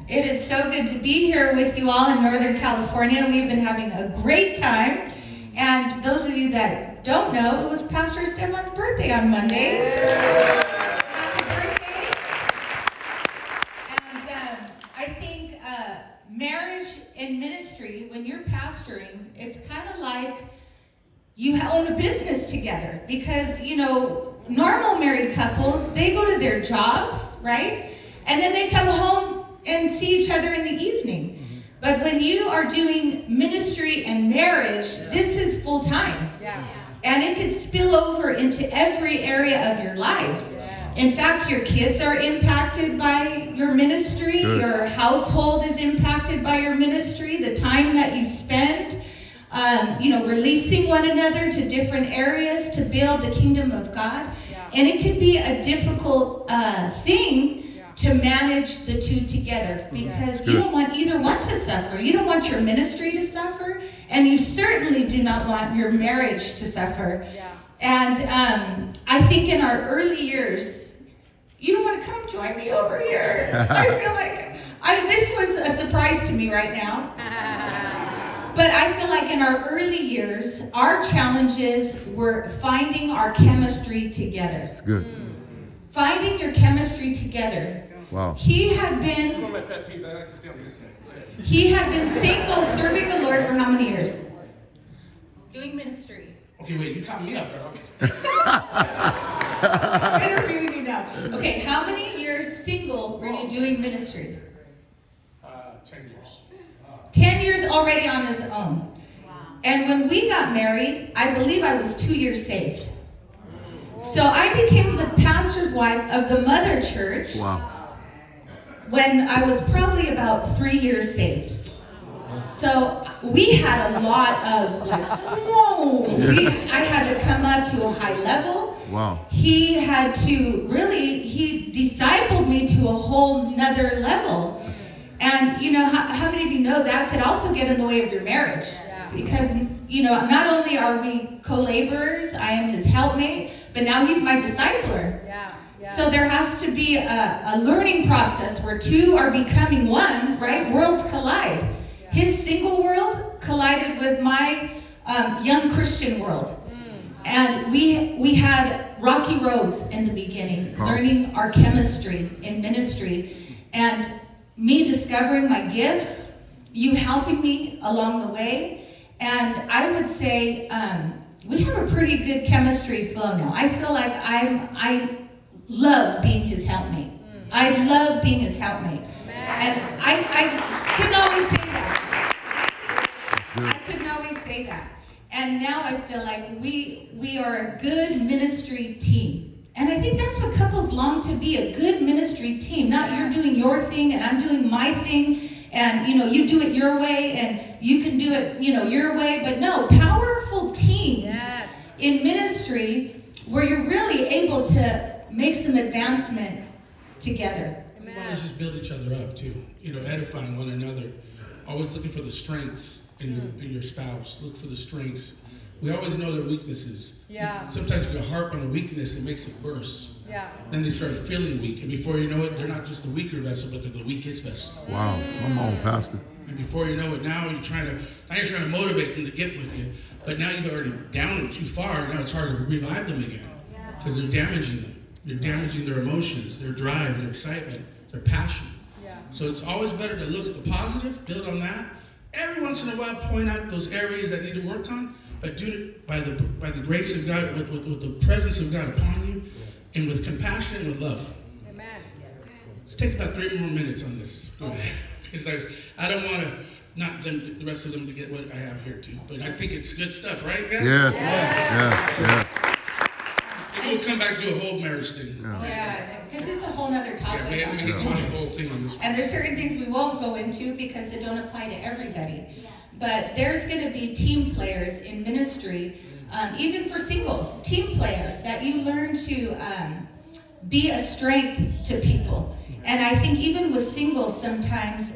It is so good to be here with you all in Northern California. We've been having a great time. And those of you that don't know, it was Pastor Esteban's birthday on Monday. Happy birthday. And I think marriage and ministry, when you're pastoring, it's kind of like you own a business together. Because, you know, normal married couples, they go to their jobs, right? And then they come home and see each other in the evening. But when you are doing ministry and marriage, this is full time. And it can spill over into every area of your lives. In fact, your kids are impacted by your ministry. Good. Your household is impacted by your ministry. The time that you spend, releasing one another to different areas to build the kingdom of God. And it can be a difficult thing to manage the two together, because you don't want either one to suffer. You don't want your ministry to suffer, and you certainly do not want your marriage to suffer. And I think in our early years, you don't want to come join me over here. I feel like this was a surprise to me right now. But I feel like in our early years, our challenges were finding our chemistry together. That's good. Finding your chemistry together. Wow. He had been single, serving the Lord for how many years? Doing ministry. Okay, wait, you caught me up, girl. I'm interviewing you now. Okay, how many years single were you doing ministry? 10 years. 10 years already on his own. And when we got married, I believe I was 2 years saved. So I became the pastor's wife of the mother church. Wow. When I was probably about 3 years saved. So we had a lot of whoa. I had to come up to a high level. Wow. He had to he discipled me to a whole nother level. And you know, how many of you know that could also get in the way of your marriage? Because, you know, not only are we co-laborers, I am his helpmate, but now he's my discipler. So there has to be a learning process where two are becoming one, right? Worlds collide. His single world collided with my young Christian world. And we had rocky roads in the beginning, learning our chemistry in ministry. And me discovering my gifts, you helping me along the way. And I would say we have a pretty good chemistry flow now. I feel like I love being his helpmate. I love being his helpmate. And I couldn't always say that. I couldn't always say that. And now I feel like we are a good ministry team. And I think that's what couples long to be, a good ministry team. Not you're doing your thing and I'm doing my thing. And, you know, you do it your way and you can do it, you know, your way. But no, powerful teams in ministry where you're really able to make some advancement together. We want to just build each other up too. You know, edifying one another. Always looking for the strengths in your spouse. Look for the strengths. We always know their weaknesses. Sometimes you can harp on a weakness, it makes it worse. Then they start feeling weak. And before you know it, they're not just the weaker vessel, but they're the weakest vessel. Wow. Come on, Pastor. And before you know it, now you're trying to motivate them to get with you. But now you've already down them too far. Now it's hard to revive them again. Because they're damaging them. You're damaging their emotions, their drive, their excitement, their passion. So it's always better to look at the positive, build on that. Every once in a while, point out those areas that need to work on, but do it by the grace of God, with the presence of God upon you, and with compassion and with love. Amen. Let's take about 3 more minutes on this. Go ahead. Because I don't want to not the rest of them to get what I have here too. But I think it's good stuff, right, guys? Yes. And we'll come back to a whole marriage thing. Because it's a whole other topic. We can do a whole thing on this one. And there's certain things we won't go into because they don't apply to everybody. But there's going to be team players in ministry, even for singles, team players that you learn to be a strength to people. And I think even with singles, sometimes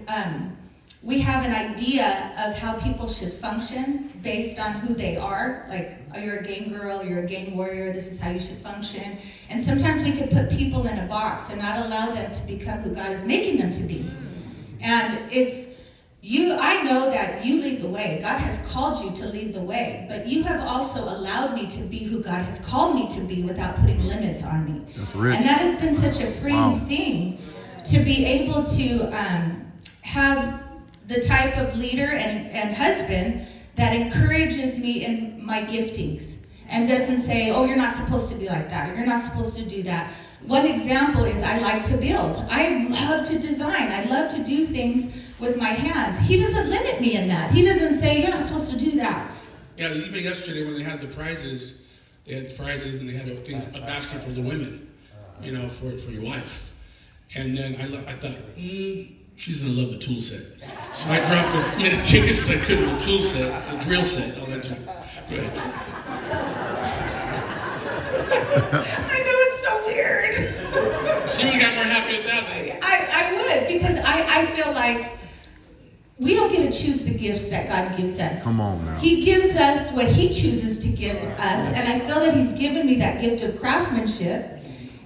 we have an idea of how people should function based on who they are. Like, oh, you're a gang girl, you're a gang warrior, this is how you should function. And sometimes we can put people in a box and not allow them to become who God is making them to be. I know that you lead the way. God has called you to lead the way, but you have also allowed me to be who God has called me to be without putting limits on me. That's rich. And that has been such a freeing thing to be able to have the type of leader and husband that encourages me in my giftings and doesn't say, oh, you're not supposed to be like that, or you're not supposed to do that. One example is I like to build. I love to design. I love to do things with my hands. He doesn't limit me in that. He doesn't say, you're not supposed to do that. Yeah, even yesterday when they had the prizes and they had a basket for the women, you know, for your wife. And then I thought, she's gonna love the tool set. So I dropped as many tickets as I could with the tool set, the drill set. I'll let you go ahead. I know it's so weird. She would have got more happy with that thing. I would, because I feel like we don't get to choose the gifts that God gives us. Come on now. He gives us what He chooses to give us, and I feel that He's given me that gift of craftsmanship,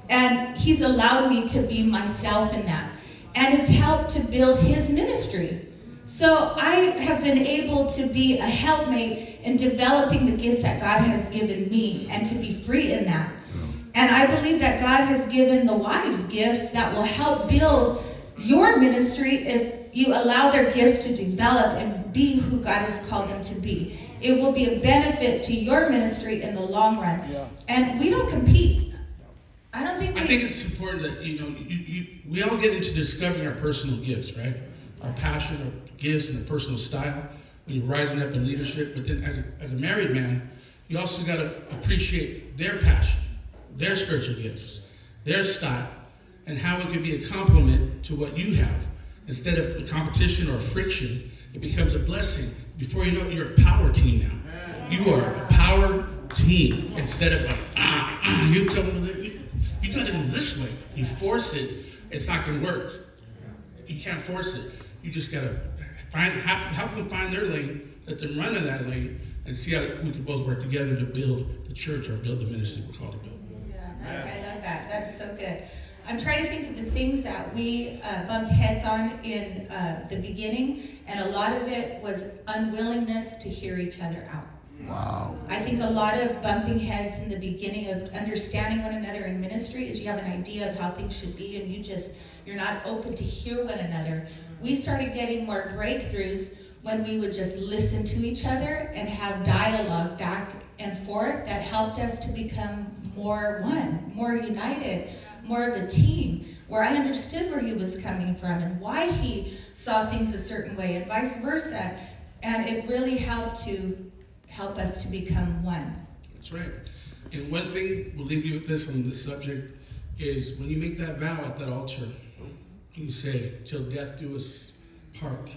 and He's allowed me to be myself in that. And it's helped to build His ministry. So I have been able to be a helpmate in developing the gifts that God has given me and to be free in that. And I believe that God has given the wives gifts that will help build your ministry if you allow their gifts to develop and be who God has called them to be. It will be a benefit to your ministry in the long run. And we don't compete. I think it's important that, you know, we all get into discovering our personal gifts, right? Our passion, our gifts, and the personal style when you're rising up in leadership. But then as a married man, you also got to appreciate their passion, their spiritual gifts, their style, and how it can be a complement to what you have. Instead of a competition or friction, it becomes a blessing. Before you know it, you're a power team now. You are a power team. Instead of like, you come with it. You got to go this way. You force it, it's not going to work. You can't force it. You just got to help them find their lane, let them run in that lane, and see how we can both work together to build the church or build the ministry we're called to build. Yeah, I love that. That is so good. I'm trying to think of the things that we bumped heads on in the beginning, and a lot of it was unwillingness to hear each other out. Wow. I think a lot of bumping heads in the beginning of understanding one another in ministry is you have an idea of how things should be, and you're not open to hear one another. We started getting more breakthroughs when we would just listen to each other and have dialogue back and forth that helped us to become more one, more united, more of a team, where I understood where he was coming from and why he saw things a certain way and vice versa. And it really helped us to become one. That's right. And one thing, we'll leave you with this on this subject, is when you make that vow at that altar, you say, till death do us part.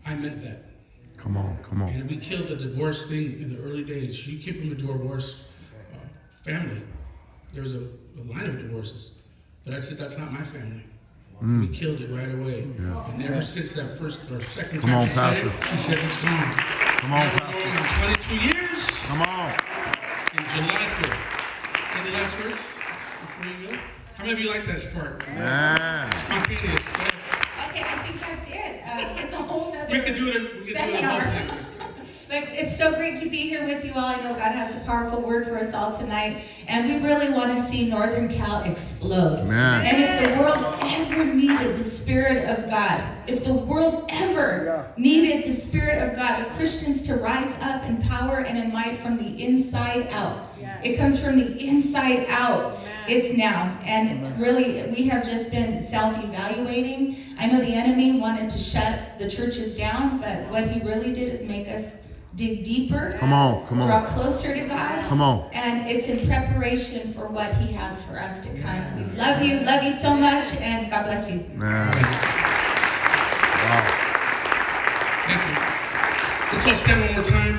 I meant that. Come on. And we killed the divorce thing in the early days. She came from a divorce family. There was a line of divorces. But I said, that's not my family. We killed it right away. Yeah. And ever since that first or second Come time on, she said Pastor. it, she said it's gone. Come on, Now we're Pastor. going on 22 years Come on. in July 4th. Any last words before you go? How many of you like that part? Man. Spontaneous. Okay, I think that's it. It's a whole nother We could do it a whole seminar. thing. But it's so great to be here with you all. I know God has a powerful word for us all tonight. And we really want to see Northern Cal explode. Man. And if the world ever needed the Spirit of God, if the world ever needed the Spirit of God, of Christians to rise up in power and in might from the inside out. It comes from the inside out. It's now. And really, we have just been self-evaluating. I know the enemy wanted to shut the churches down, but what he really did is make us dig deeper. Come on. Draw closer to God. Come on. And it's in preparation for what he has for us to come. We love you so much, and God bless you. Man. Wow. Thank you. Let's all stand one more time.